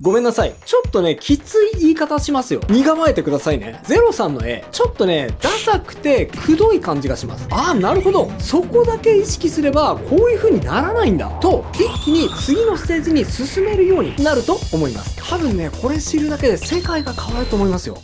ごめんなさい。ちょっとね、きつい言い方しますよ。身構えてくださいね。ゼロさんの絵、ちょっとね、ダサくて、くどい感じがします。ああ、なるほど。そこだけ意識すれば、こういう風にならないんだ。と、一気に次のステージに進めるようになると思います。多分ね、これ知るだけで世界が変わると思いますよ。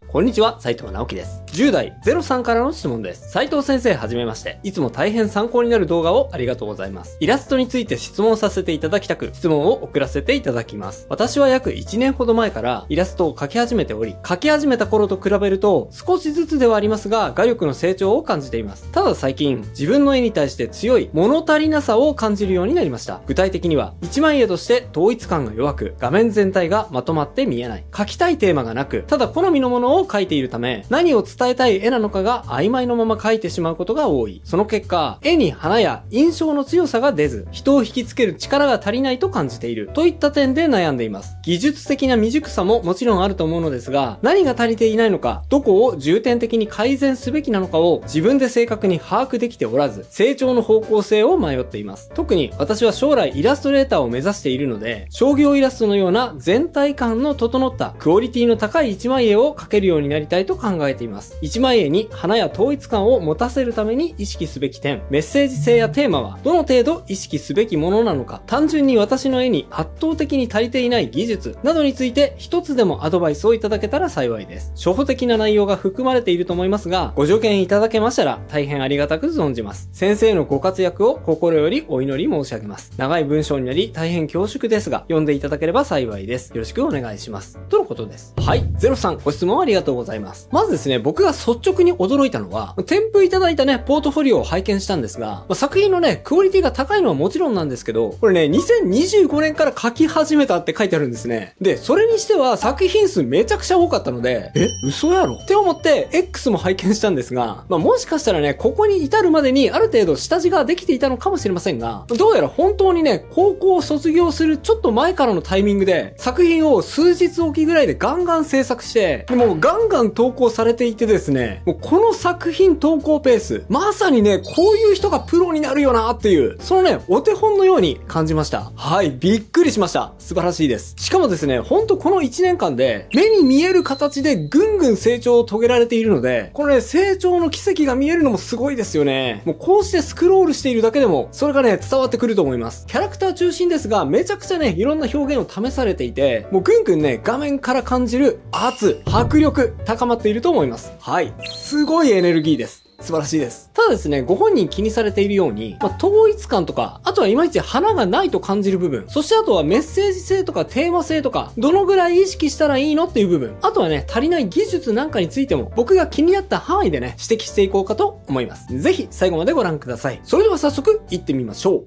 こんにちは、斉藤直樹です。10代03からの質問です。斉藤先生はじめまして。いつも大変参考になる動画をありがとうございます。イラストについて質問させていただきたく、質問を送らせていただきます。私は約1年ほど前からイラストを描き始めており、描き始めた頃と比べると少しずつではありますが、画力の成長を感じています。ただ最近、自分の絵に対して強い物足りなさを感じるようになりました。具体的には、一枚絵として統一感が弱く、画面全体がまとまって見えない。描きたいテーマがなく、ただ好みのものを描いているため、何を伝えたい絵なのかが曖昧のまま描いてしまうことが多い。その結果、絵に花や印象の強さが出ず、人を引きつける力が足りないと感じている。といった点で悩んでいます。技術的な未熟さももちろんあると思うのですが、何が足りていないのか、どこを重点的に改善すべきなのかを自分で正確に把握できておらず、成長の方向性を迷っています。特に私は将来イラストレーターを目指しているので、商業イラストのような全体感の整ったクオリティの高い一枚絵を描けるようになりたいと考えています。一枚絵に花や統一感を持たせるために意識すべき点、メッセージ性やテーマはどの程度意識すべきものなのか、単純に私の絵に圧倒的に足りていない技術などについて一つでもアドバイスをいただけたら幸いです。初歩的な内容が含まれていると思いますが、ご助言いただけましたら大変ありがたく存じます。先生のご活躍を心よりお祈り申し上げます。長い文章になり大変恐縮ですが、読んでいただければ幸いです。よろしくお願いします。とのことです。はい、ゼロさんご質問ありがとうございます。まずですね、僕が率直に驚いたのは、添付いただいたね、ポートフォリオを拝見したんですが、作品のね、クオリティが高いのはもちろんなんですけど、これね、2025年から書き始めたって書いてあるんですね。で、それにしては作品数めちゃくちゃ多かったので、嘘やろって思って、X も拝見したんですが、もしかしたらね、ここに至るまでにある程度下地ができていたのかもしれませんが、どうやら本当にね、高校を卒業するちょっと前からのタイミングで、作品を数日おきぐらいでガンガン制作して、もうガンガン投稿されていてですね、もうこの作品投稿ペース、まさにね、こういう人がプロになるよなっていう、そのね、お手本のように感じました。はい、びっくりしました。素晴らしいです。しかもですね、ほんとこの1年間で、目に見える形でぐんぐん成長を遂げられているので、このね、成長の奇跡が見えるのもすごいですよね。もうこうしてスクロールしているだけでも、それがね、伝わってくると思います。キャラクター中心ですが、めちゃくちゃね、いろんな表現を試されていて、もうぐんぐんね、画面から感じる圧、迫力、高まっていると思います。はい。すごいエネルギーです。素晴らしいです。ただですね、ご本人気にされているように、統一感とか、あとはいまいち花がないと感じる部分、そしてあとはメッセージ性とかテーマ性とか、どのぐらい意識したらいいのっていう部分、あとはね、足りない技術なんかについても、僕が気になった範囲でね、指摘していこうかと思います。ぜひ最後までご覧ください。それでは早速、行ってみましょう。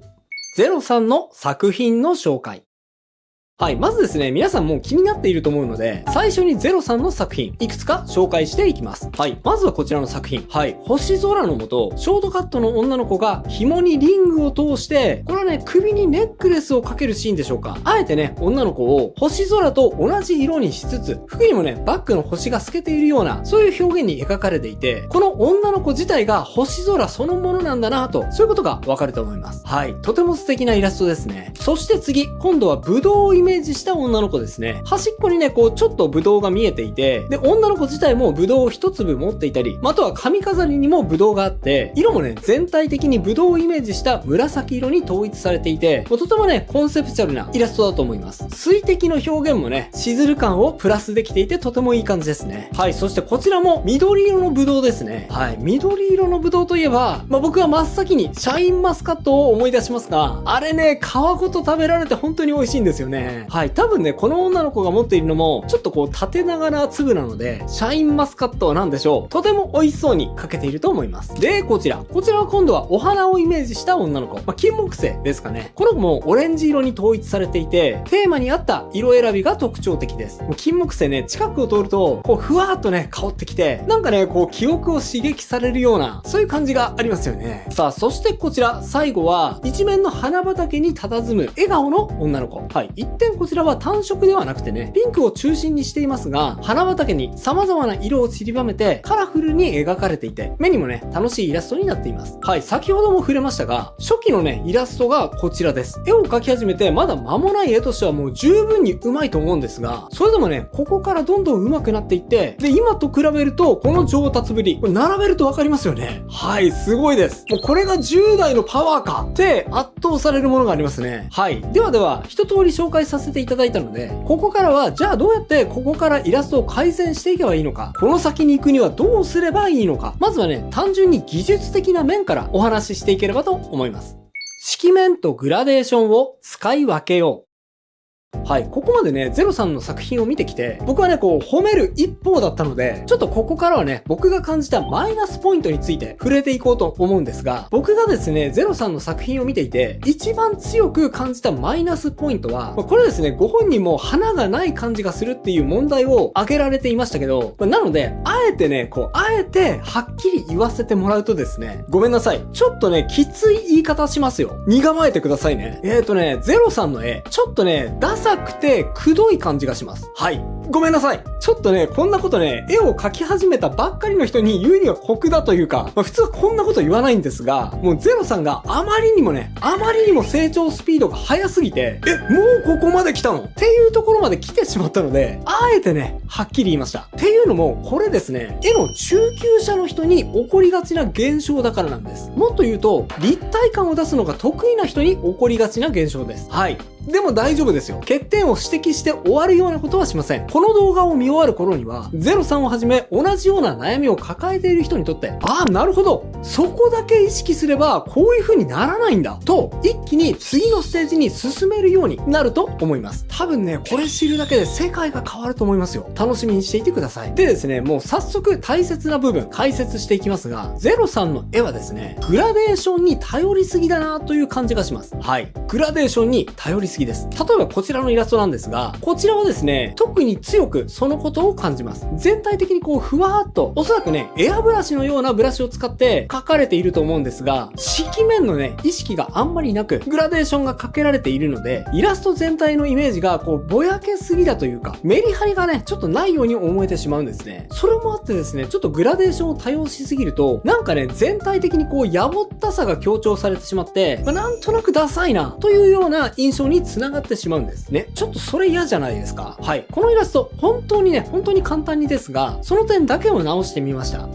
03の作品の紹介。はい。まずですね、皆さんもう気になっていると思うので、最初に03の作品、いくつか紹介していきます。はい。まずはこちらの作品。はい。星空の下、ショートカットの女の子が紐にリングを通して、これはね、首にネックレスをかけるシーンでしょうか。あえてね、女の子を星空と同じ色にしつつ、服にもね、バックの星が透けているような、そういう表現に描かれていて、この女の子自体が星空そのものなんだなと、そういうことがわかると思います。はい。とても素敵なイラストですね。そして次、今度はブドウをイメージした女の子ですね。端っこにね、こうちょっとブドウが見えていて、で、女の子自体もブドウを一粒持っていたり、あとは髪飾りにもブドウがあって、色もね、全体的にブドウをイメージした紫色に統一されていて、とてもね、コンセプチュアルなイラストだと思います。水滴の表現もね、シズル感をプラスできていて、とてもいい感じですね。はい、そしてこちらも緑色のブドウですね。はい、緑色のブドウといえば、僕は真っ先にシャインマスカットを思い出しますが、あれね、皮ごと食べられて本当に美味しいんですよね。はい、多分ね、この女の子が持っているのも、ちょっとこう縦長な粒なので、シャインマスカットは何でしょう。とても美味しそうに描けていると思います。で、こちらは今度はお花をイメージした女の子。金木犀ですかね。この子もオレンジ色に統一されていて、テーマに合った色選びが特徴的です。金木犀ね、近くを通ると、こうふわーっとね、香ってきて、なんかね、こう記憶を刺激されるような、そういう感じがありますよね。さあ、そしてこちら、最後は、一面の花畑に佇む笑顔の女の子。はい。一点然こちらは単色ではなくてね、ピンクを中心にしていますが、花畑に様々な色を散りばめてカラフルに描かれていて、目にもね、楽しいイラストになっています。はい、先ほども触れましたが、初期のね、イラストがこちらです。絵を描き始めてまだ間もない絵としてはもう十分に上手いと思うんですが、それでもね、ここからどんどん上手くなっていって、で、今と比べると、この上達ぶり、これ並べるとわかりますよね。はい、すごいです。もうこれが10代のパワーかって圧倒されるものがありますね。はい。では、一通り紹介させていただいたので、ここからは、じゃあどうやってここからイラストを改善していけばいいのか、この先に行くにはどうすればいいのか、まずはね、単純に技術的な面からお話ししていければと思います。色面とグラデーションを使い分けよう。はい。ここまでね、ゼロさんの作品を見てきて、僕はね、こう、褒める一方だったので、ちょっとここからはね、僕が感じたマイナスポイントについて触れていこうと思うんですが、僕がですね、ゼロさんの作品を見ていて、一番強く感じたマイナスポイントは、これですね、ご本人も花がない感じがするっていう問題を挙げられていましたけど、なので、あえてね、あえてはっきり言わせてもらうとですね、ごめんなさい。ちょっとね、きつい言い方しますよ。身構えてくださいね。ゼロさんの絵、ちょっとね、ダサくてくどい感じがします。はい。ごめんなさい。ちょっとね、こんなことね、絵を描き始めたばっかりの人に言うには酷だというか、普通はこんなこと言わないんですが、もうゼロさんがあまりにも成長スピードが速すぎて、もうここまで来たのっていうところまで来てしまったので、あえてね、はっきり言いました。っていうのも、これですね、絵の中級者の人に起こりがちな現象だからなんです。もっと言うと、立体感を出すのが得意な人に起こりがちな現象です。はい。でも大丈夫ですよ。欠点を指摘して終わるようなことはしません。この動画を見終わる頃には、ゼロさんをはじめ同じような悩みを抱えている人にとって、ああ、なるほど。そこだけ意識すれば、こういう風にならないんだ。と、一気に次のステージに進めるようになると思います。多分ね、これ知るだけで世界が変わると思いますよ。楽しみにしていてください。でですね、もう早速大切な部分、解説していきますが、ゼロさんの絵はですね、グラデーションに頼りすぎだなという感じがします。はい。グラデーションに頼りすぎです。例えばこちらのイラストなんですが、こちらはですね、特に強くそのことを感じます。全体的にこうふわーっと、おそらくね、エアブラシのようなブラシを使って描かれていると思うんですが、色面のね、意識があんまりなく、グラデーションがかけられているので、イラスト全体のイメージがこうぼやけすぎだというか、メリハリがね、ちょっとないように思えてしまうんですね。それもあってですね、ちょっとグラデーションを多用しすぎると、なんかね、全体的にこうやぼったさが強調されてしまって、なんとなくダサいな、というような印象につながってしまうんですね。ちょっとそれ嫌じゃないですか。はい。このイラスト、本当に簡単にですが、その点だけを直してみました。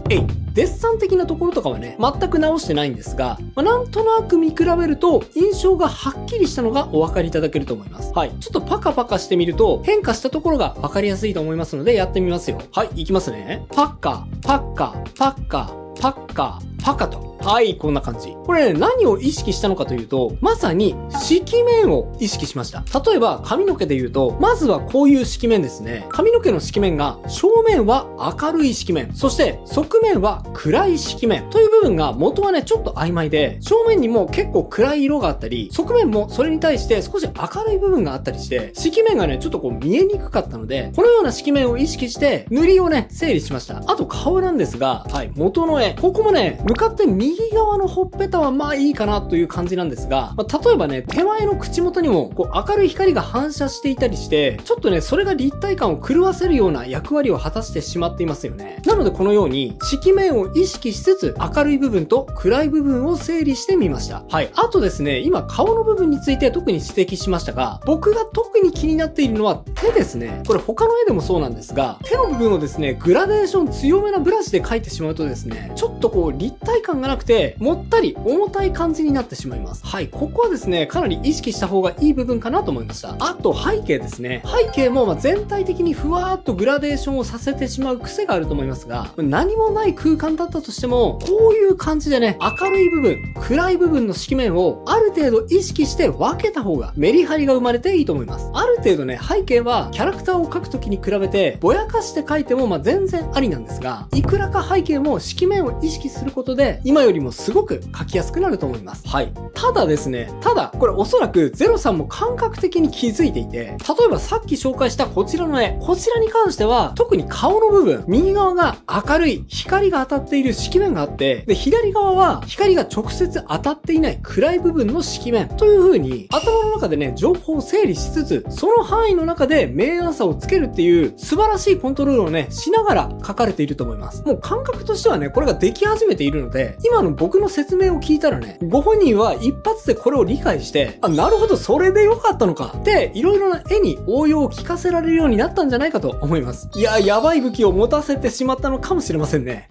デッサン的なところとかはね、全く直してないんですが、なんとなく見比べると、印象がはっきりしたのがお分かりいただけると思います。はい。ちょっとパカパカしてみると、変化したところが分かりやすいと思いますので、やってみますよ。はい、いきますね。パッカ、パッカ、パッカ、パッカ、パカと。はい、こんな感じ。これね、何を意識したのかというと、まさに色面を意識しました。例えば、髪の毛で言うと、まずはこういう色面ですね。髪の毛の色面が、正面は明るい色面、そして側面は暗い色面という部分が元はね、ちょっと曖昧で、正面にも結構暗い色があったり、側面もそれに対して少し明るい部分があったりして、色面がね、ちょっとこう見えにくかったので、このような色面を意識して、塗りをね、整理しました。あと顔なんですが、はい、元の絵。ここもね、向かって右側のほっぺたはまあいいかなという感じなんですが、例えばね、手前の口元にもこう明るい光が反射していたりして、ちょっとね、それが立体感を狂わせるような役割を果たしてしまっていますよね。なのでこのように、色面を意識しつつ、明るい部分と暗い部分を整理してみました。はい。あとですね、今顔の部分について特に指摘しましたが、僕が特に気になっているのは手ですね。これ他の絵でもそうなんですが、手の部分をですね、グラデーション強めなブラシで描いてしまうとですね、ちょっとこう立体感がなくて、もったり重たい感じになってしまいます。はい。ここはですね、かなり意識した方がいい部分かなと思いました。あと背景ですね。背景も全体的にふわーっとグラデーションをさせてしまう癖があると思いますが、何もない空間だったとしても、こういう感じでね、明るい部分、暗い部分の色面をある程度意識して分けた方がメリハリが生まれていいと思います。ある程度ね、背景はキャラクターを描くときに比べてぼやかして描いても全然ありなんですが、いくらか背景も色面を意識することで、今よりもすごく描きやすくなると思います。はい。ただですね、これおそらくゼロさんも感覚的に気づいていて、例えばさっき紹介したこちらの絵、こちらに関しては、特に顔の部分、右側が明るい、光が当たっている色面があって、で、左側は光が直接当たっていない暗い部分の色面という風に、頭の中でね、情報を整理しつつ、その範囲の中で明暗さをつけるっていう素晴らしいコントロールをね、しながら書かれていると思います。もう感覚としてはね、これができ始めているので、今の僕の説明を聞いたらね、ご本人は一発でこれを理解して、あ、なるほど、それでよかったのかって、いろいろな絵に応用を聞かせられるようになったんじゃないかと思います。いや、やばい武器を持たせてしまったのかもしれませんね。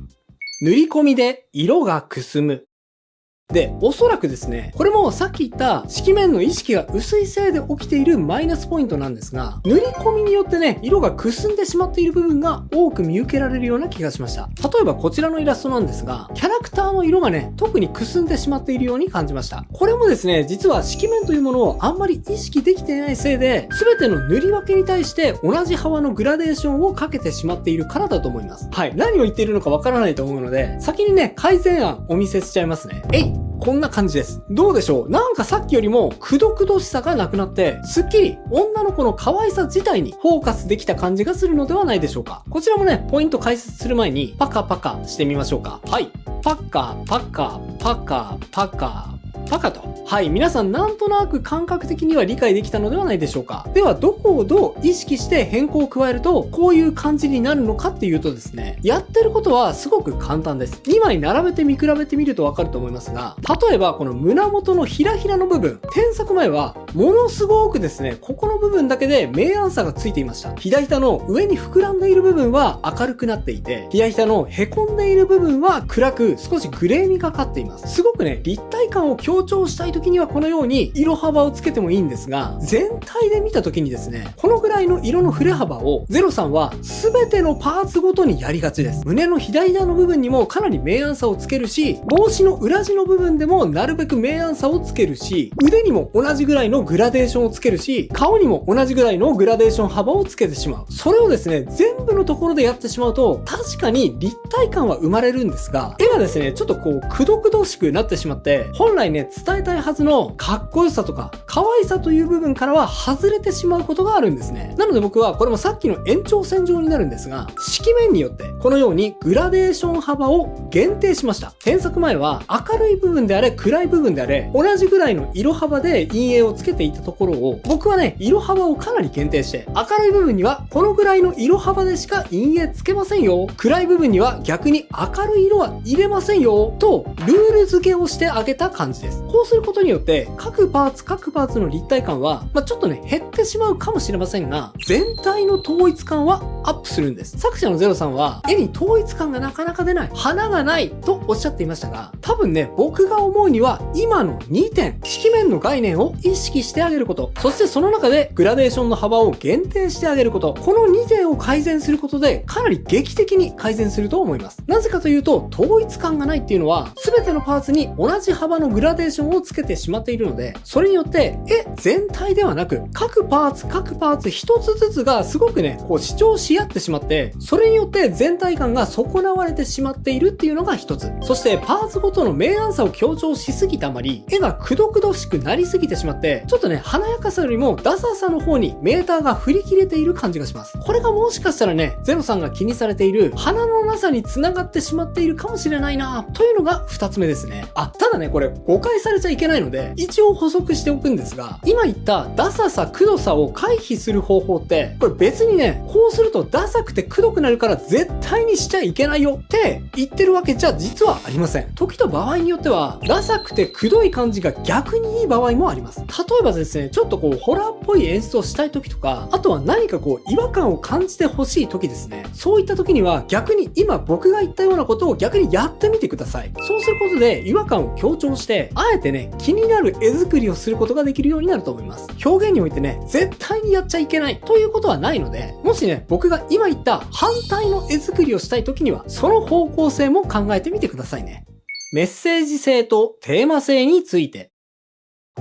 塗り込みで色がくすむ。で、おそらくですね、これもさっき言った色面の意識が薄いせいで起きているマイナスポイントなんですが、塗り込みによってね、色がくすんでしまっている部分が多く見受けられるような気がしました。例えばこちらのイラストなんですが、キャラクターの色がね、特にくすんでしまっているように感じました。これもですね、実は色面というものをあんまり意識できていないせいで、全ての塗り分けに対して同じ幅のグラデーションをかけてしまっているからだと思います。はい。何を言っているのかわからないと思うので、先にね、改善案お見せしちゃいますね。こんな感じです。どうでしょう？なんかさっきよりもくどくどしさがなくなって、すっきり女の子の可愛さ自体にフォーカスできた感じがするのではないでしょうか。こちらもね、ポイント解説する前にパカパカしてみましょうか。はい。パカパカパカパカパカと。はい。皆さんなんとなく感覚的には理解できたのではないでしょうか。では、どこをどう意識して変更を加えると、こういう感じになるのかっていうとですね、やってることはすごく簡単です。2枚並べて見比べてみるとわかると思いますが、例えばこの胸元のひらひらの部分、添削前は、ものすごくですね、ここの部分だけで明暗差がついていました。左下の上に膨らんでいる部分は明るくなっていて、左下の凹んでいる部分は暗く少しグレーみがかっています。すごくね、立体感を強調したい時にはこのように色幅をつけてもいいんですが、全体で見た時にですね、このぐらいの色の振れ幅をゼロさんは全てのパーツごとにやりがちです。胸の左側の部分にもかなり明暗差をつけるし、帽子の裏地の部分でもなるべく明暗差をつけるし、腕にも同じぐらいのグラデーションをつけるし、顔にも同じぐらいのグラデーション幅をつけてしまう。それをですね、全部のところでやってしまうと、確かに立体感は生まれるんですが、絵がですね、ちょっとこう、くどくどしくなってしまって、本来ね、伝えたいはずのかっこよさとか、可愛さという部分からは外れてしまうことがあるんですね。なので僕は、これもさっきの延長線上になるんですが、色面によって、このようにグラデーション幅を限定しました。添削前は、明るい部分であれ、暗い部分であれ、同じぐらいの色幅で陰影をつけていたところを、僕はね、色幅をかなり限定して、明るい部分には、このぐらいの色幅でしか陰影つけませんよ。暗い部分には逆に明るい色は入れませんよ。と、ルール付けをしてあげた感じです。こうすることによって、各パーツの立体感は、ちょっとね、減ってしまうかもしれませんが、全体の統一感はアップするんです。作者のゼロさんは、絵に統一感がなかなか出ない、花がないとおっしゃっていましたが、多分ね、僕が思うには、今の2点、色面の概念を意識してあげること、そしてその中でグラデーションの幅を限定してあげること、この2点を改善することで、かなり劇的に改善すると思います。なぜかというと、統一感がないっていうのは、すべてのパーツに同じ幅のグラデーションをつけてしまっているので、それによって、絵全体ではなく、各パーツ一つずつがすごくね、こう主張し合ってしまって、それによって全体感が損なわれてしまっているっていうのが一つ。そしてパーツごとの明暗差を強調しすぎたあまり、絵がくどくどしくなりすぎてしまって、ちょっとね、華やかさよりもダサさの方にメーターが振り切れている感じがします。これがもしかしたらね、ゼロさんが気にされている花のなさに繋がってしまっているかもしれないなというのが二つ目ですね。ただね、これ誤解されちゃいけないので、一応補足しておくんですが、今言ったダサさ、くどさを回避する方法って、これ別にね、こうするとダサくてくどくなるから絶対にしちゃいけないよって言ってるわけじゃ実はありません。時と場合によっては、ダサくてくどい感じが逆にいい場合もあります。例えばですね、ちょっとこう、ホラーっぽい演出をしたい時とか、あとは何かこう、違和感を感じてほしい時ですね。そういった時には逆に今僕が言ったようなことを逆にやってみてください。そうすることで違和感を強調して、あえてね、気になる絵作りをすることができるようになると思います。表現においてね、絶対にやっちゃいけないということはないので、もしね、僕が今言った反対の絵作りをしたい時には、その方向性も考えてみてくださいね。メッセージ性とテーマ性について。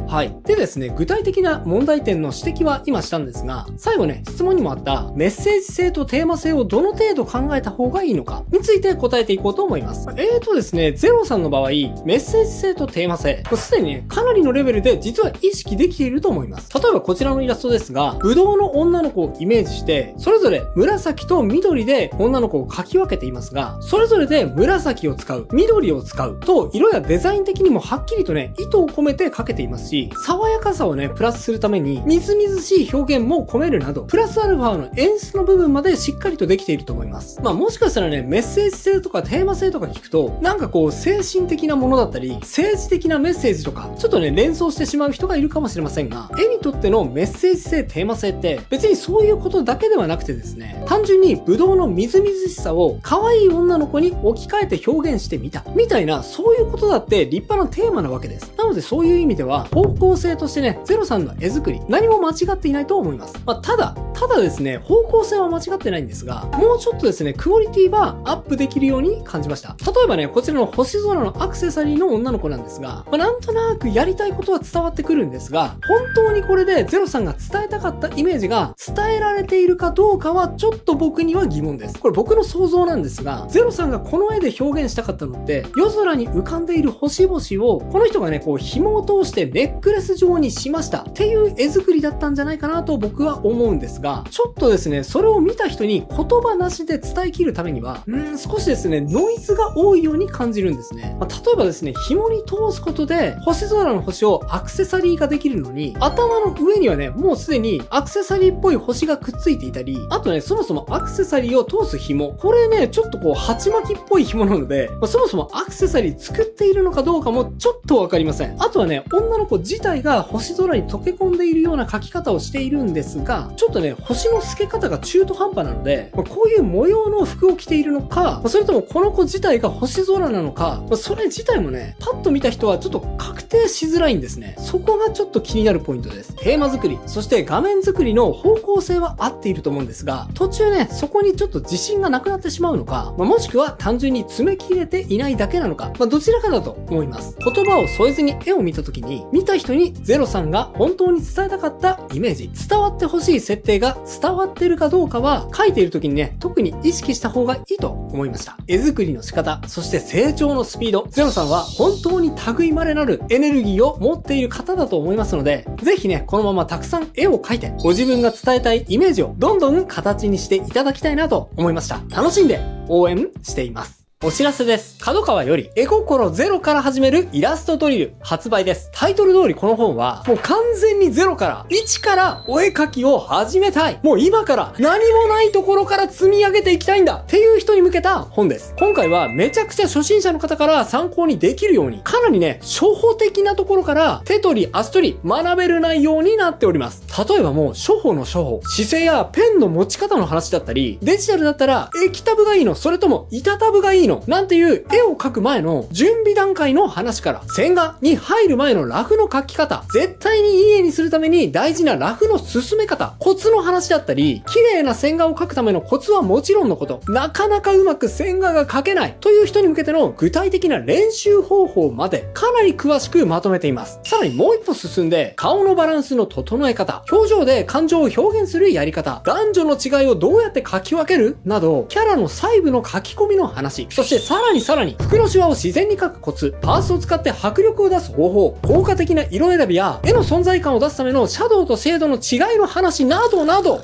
はい。でですね、具体的な問題点の指摘は今したんですが、最後ね、質問にもあったメッセージ性とテーマ性をどの程度考えた方がいいのかについて答えていこうと思います。ですね、ゼロさんの場合、メッセージ性とテーマ性、すでにね、かなりのレベルで実は意識できていると思います。例えばこちらのイラストですが、ぶどうの女の子をイメージして、それぞれ紫と緑で女の子を描き分けていますが、それぞれで紫を使う、緑を使うと、色やデザイン的にもはっきりとね、意図を込めて描けていますし、爽やかさをね、プラスするために、みずみずしい表現も込めるなど、プラスアルファの演出の部分までしっかりとできていると思います。もしかしたらね、メッセージ性とかテーマ性とか聞くと、なんかこう、精神的なものだったり、政治的なメッセージとか、ちょっとね、連想してしまう人がいるかもしれませんが、絵にとってのメッセージ性、テーマ性って、別にそういうことだけではなくてですね、単純にブドウのみずみずしさを可愛い女の子に置き換えて表現してみた、みたいな、そういうことだって立派なテーマなわけです。なのでそういう意味では、方向性としてね、ゼロさんの絵作り、何も間違っていないと思います。ただですね、方向性は間違ってないんですが、もうちょっとですね、クオリティはアップできるように感じました。例えばね、こちらの星空のアクセサリーの女の子なんですが、なんとなくやりたいことは伝わってくるんですが、本当にこれでゼロさんが伝えたかったイメージが伝えられているかどうかはちょっと僕には疑問です。これ僕の想像なんですが、ゼロさんがこの絵で表現したかったのって、夜空に浮かんでいる星々を、この人がね、こう紐を通してネックレス状にしましたっていう絵作りだったんじゃないかなと僕は思うんですが、ちょっとですね、それを見た人に言葉なしで伝え切るためには、少しですね、ノイズが多いように感じるんですね。例えばですね、紐に通すことで、星空の星をアクセサリーができるのに、頭の上にはね、もうすでにアクセサリーっぽい星がくっついていたり、あとね、そもそもアクセサリーを通す紐、これね、ちょっとこう、鉢巻きっぽい紐なので、そもそもアクセサリー作っているのかどうかもちょっとわかりません。あとはね、女の子自体が星空に溶け込んでいるような描き方をしているんですが、ちょっとね、星の透け方が中途半端なので、こういう模様の服を着ているのか、それともこの子自体が星空なのか、それ自体もね、パッと見た人はちょっと確定しづらいんですね。そこがちょっと気になるポイントです。テーマ作り、そして画面作りの方向性は合っていると思うんですが、途中ね、そこにちょっと自信がなくなってしまうのか、もしくは単純に詰め切れていないだけなのか、どちらかだと思います。言葉を添えずに絵を見た時に、見た人にゼロさんが本当に伝えたかったイメージ、伝わってほしい設定が伝わってるかどうかは、描いている時にね、特に意識した方がいいと思いました。絵作りの仕方、そして成長のスピード、ゼロさんは本当に類まれなるエネルギーを持っている方だと思いますので、ぜひね、このままたくさん絵を描いて、ご自分が伝えたいイメージをどんどん形にしていただきたいなと思いました。楽しんで応援しています。お知らせです。角川より絵心ゼロから始めるイラストドリル発売です。タイトル通りこの本はもう完全にゼロから1からお絵描きを始めたい。もう今から何もないところから積み上げていきたいんだっていう人に向けた本です。今回はめちゃくちゃ初心者の方から参考にできるようにかなりね、初歩的なところから手取り足取り学べる内容になっております。例えばもう初歩の初歩、姿勢やペンの持ち方の話だったり、デジタルだったら液タブがいいの、それとも板タブがいいのなんていう絵を描く前の準備段階の話から、線画に入る前のラフの描き方、絶対にいい絵にするために大事なラフの進め方、コツの話だったり、綺麗な線画を描くためのコツはもちろんのこと、なかなかうまく線画が描けないという人に向けての具体的な練習方法までかなり詳しくまとめています。さらにもう一歩進んで、顔のバランスの整え方、表情で感情を表現するやり方、男女の違いをどうやって描き分けるなど、キャラの細部の書き込みの話、そしてさらに服のシワを自然に描くコツ、パースを使って迫力を出す方法、効果的な色選びや絵の存在感を出すためのシャドウとシェードの違いの話などなど、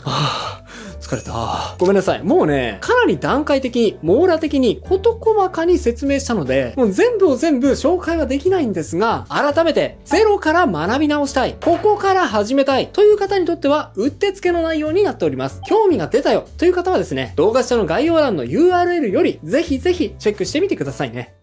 疲れた。ごめんなさい。もうね、かなり段階的に、網羅的に、事細かに説明したので、もう全部を全部紹介はできないんですが、改めて、ゼロから学び直したい、ここから始めたいという方にとっては、うってつけの内容になっております。興味が出たよという方はですね、動画下の概要欄の URL より、ぜひぜひチェックしてみてくださいね。